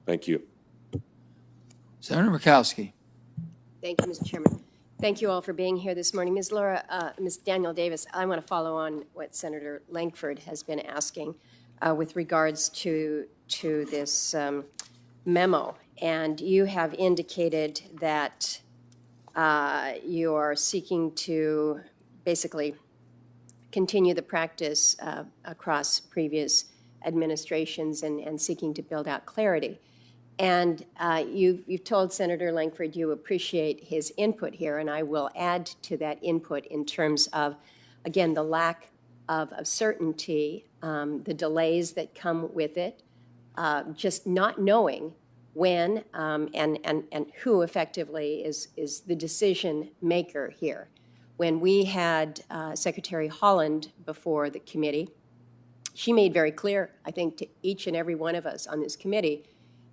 Thank you. Senator Murkowski. Thank you, Mr. Chairman. Thank you all for being here this morning. Ms. Daniel Davis, I want to follow on what Senator Lankford has been asking with regards to this memo. And you have indicated that you are seeking to basically continue the practice across previous administrations and seeking to build out clarity. And you've told Senator Lankford you appreciate his input here, and I will add to that input in terms of, again, the lack of certainty, the delays that come with it, just not knowing when and who effectively is the decision maker here. When we had Secretary Holland before the committee, she made very clear, I think, to each and every one of us on this committee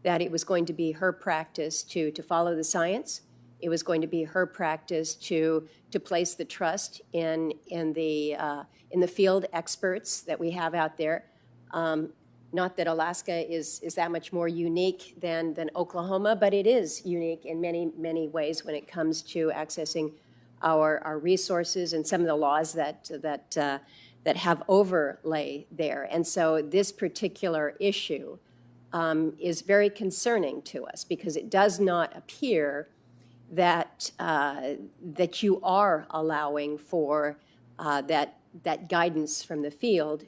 that it was going to be her practice to follow the science. It was going to be her practice to place the trust in the field experts that we have out there. Not that Alaska is that much more unique than Oklahoma, but it is unique in many, many ways when it comes to accessing our resources and some of the laws that have overlay there. And so this particular issue is very concerning to us because it does not appear that that you are allowing for that guidance from the field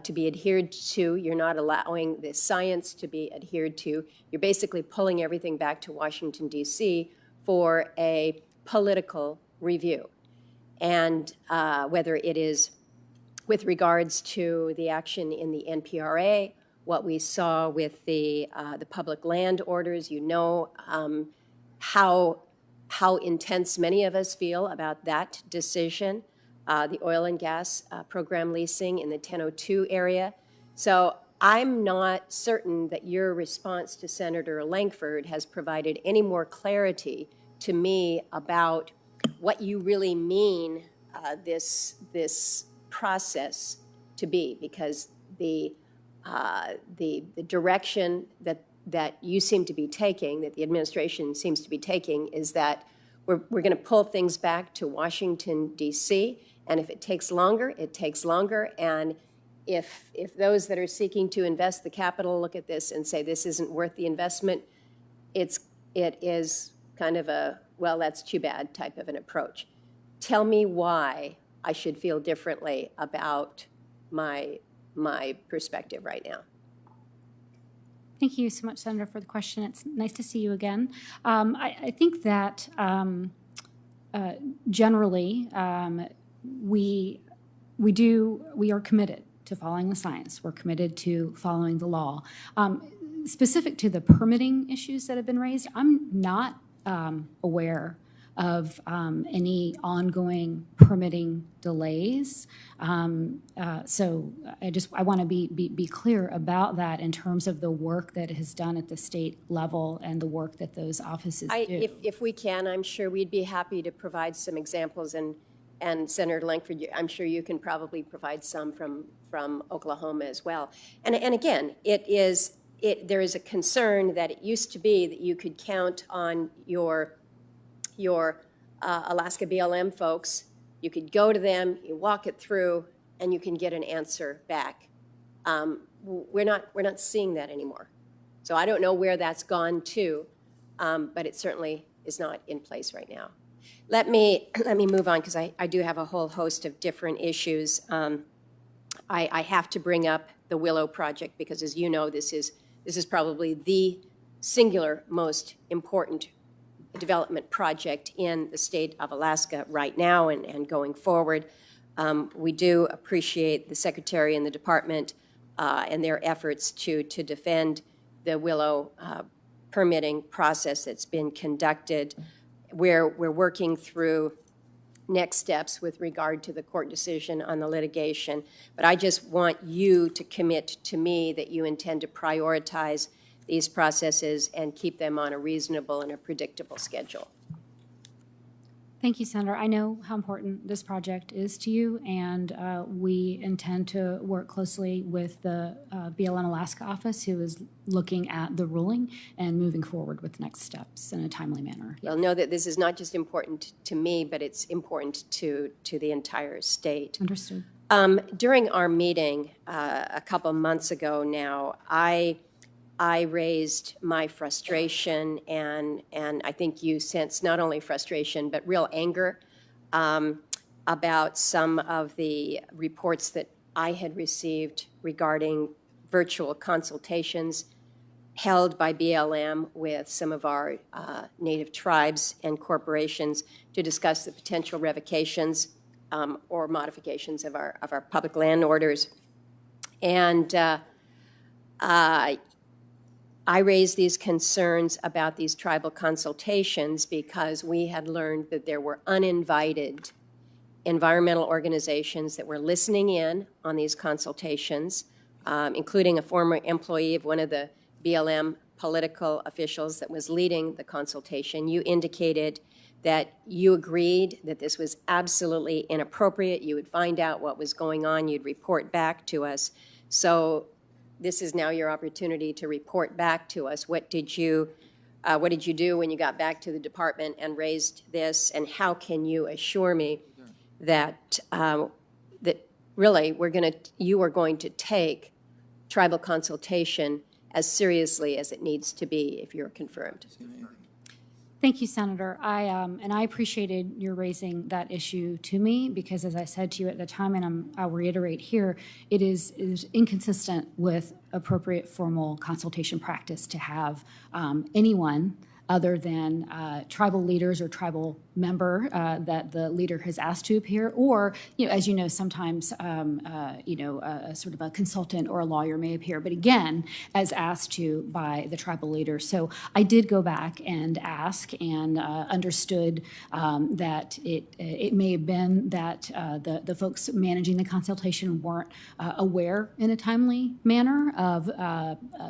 to be adhered to. You're not allowing the science to be adhered to. You're basically pulling everything back to Washington, D.C. for a political review. And whether it is with regards to the action in the NPRA, what we saw with the public land orders, you know how intense many of us feel about that decision, the oil and gas program leasing in the 1002 area. So I'm not certain that your response to Senator Lankford has provided any more clarity to me about what you really mean this process to be, because the direction that you seem to be taking, that the administration seems to be taking, is that we're going to pull things back to Washington, D.C., and if it takes longer, it takes longer. And if those that are seeking to invest the capital look at this and say this isn't worth the investment, it is kind of a, well, that's too bad type of an approach. Tell me why I should feel differently about my perspective right now. Thank you so much, Senator, for the question. It's nice to see you again. I think that generally we are committed to following the science. We're committed to following the law. Specific to the permitting issues that have been raised, I'm not aware of any ongoing permitting delays. So I want to be clear about that in terms of the work that is done at the state level and the work that those offices do. If we can, I'm sure we'd be happy to provide some examples. And Senator Lankford, I'm sure you can probably provide some from Oklahoma as well. And again, there is a concern that it used to be that you could count on your Alaska BLM folks. You could go to them, you walk it through, and you can get an answer back. We're not seeing that anymore. So I don't know where that's gone to, but it certainly is not in place right now. Let me move on because I do have a whole host of different issues. I have to bring up the Willow project because, as you know, this is probably the singular most important development project in the state of Alaska right now and going forward. We do appreciate the Secretary and the Department and their efforts to defend the Willow permitting process that's been conducted. We're working through next steps with regard to the court decision on the litigation. But I just want you to commit to me that you intend to prioritize these processes and keep them on a reasonable and a predictable schedule. Thank you, Senator. I know how important this project is to you, and we intend to work closely with the BLM Alaska office, who is looking at the ruling and moving forward with next steps in a timely manner. Well, know that this is not just important to me, but it's important to the entire state. Understood. During our meeting a couple months ago now, I raised my frustration, and I think you sense not only frustration, but real anger about some of the reports that I had received regarding virtual consultations held by BLM with some of our Native tribes and corporations to discuss the potential revocations or modifications of our public land orders. And I raised these concerns about these tribal consultations because we had learned that there were uninvited environmental organizations that were listening in on these consultations, including a former employee of one of the BLM political officials that was leading the consultation. You indicated that you agreed that this was absolutely inappropriate. You would find out what was going on. You'd report back to us. So this is now your opportunity to report back to us. What did you do when you got back to the department and raised this? And how can you assure me that that really you are going to take tribal consultation as seriously as it needs to be if you're confirmed? Thank you, Senator. I appreciated your raising that issue to me because, as I said to you at the time, and I'll reiterate here, it is inconsistent with appropriate formal consultation practice to have anyone other than tribal leaders or tribal member that the leader has asked to appear, or, as you know, sometimes, sort of a consultant or a lawyer may appear, but again, as asked to by the tribal leader. So I did go back and ask and understood that it may have been that the folks managing the consultation weren't aware in a timely manner of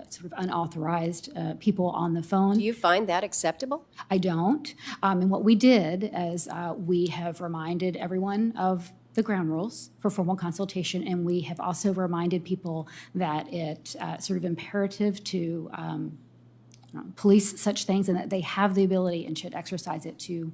sort of unauthorized people on the phone. Do you find that acceptable? I don't. And what we did is we have reminded everyone of the ground rules for formal consultation, and we have also reminded people that it's sort of imperative to police such things and that they have the ability and should exercise it to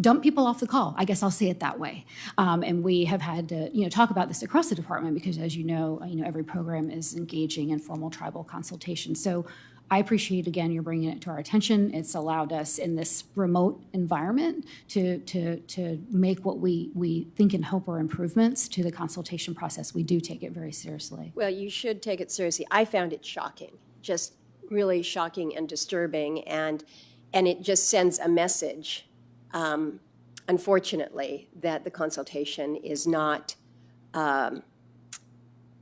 dump people off the call. I guess I'll say it that way. And we have had to, talk about this across the department because, as you know, every program is engaging in formal tribal consultation. So I appreciate, again, you're bringing it to our attention. It's allowed us in this remote environment to make what we think and hope are improvements to the consultation process. We do take it very seriously. Well, you should take it seriously. I found it shocking, just really shocking and disturbing, and it just sends a message, unfortunately, that the consultation is not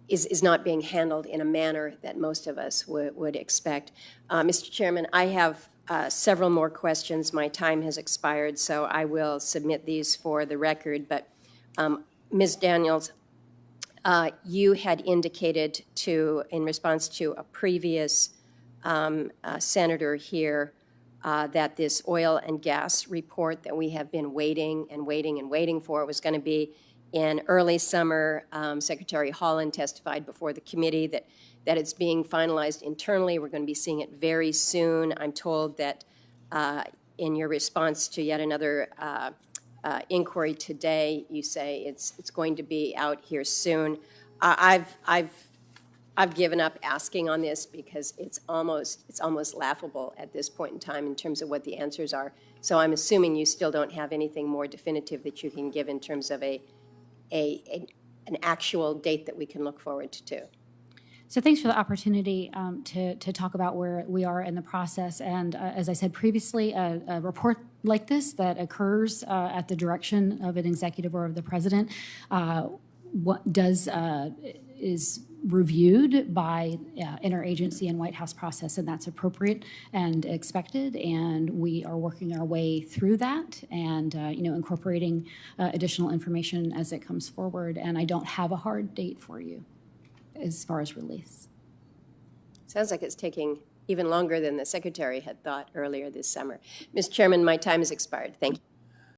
is not being handled in a manner that most of us would expect. Mr. Chairman, I have several more questions. My time has expired, so I will submit these for the record. But Ms. Daniels, you had indicated in response to a previous senator here that this oil and gas report that we have been waiting for was going to be in early summer. Secretary Holland testified before the committee that it's being finalized internally. We're going to be seeing it very soon. I'm told that in your response to yet another inquiry today, you say it's going to be out here soon. I've given up asking on this because it's almost laughable at this point in time in terms of what the answers are. So I'm assuming you still don't have anything more definitive that you can give in terms of an actual date that we can look forward to. So thanks for the opportunity to talk about where we are in the process. And as I said previously, a report like this that occurs at the direction of an executive or of the president is reviewed by interagency and White House process, and that's appropriate and expected. And we are working our way through that and incorporating additional information as it comes forward. And I don't have a hard date for you as far as release. Sounds like it's taking even longer than the Secretary had thought earlier this summer. Mr. Chairman, my time has expired. Thank you.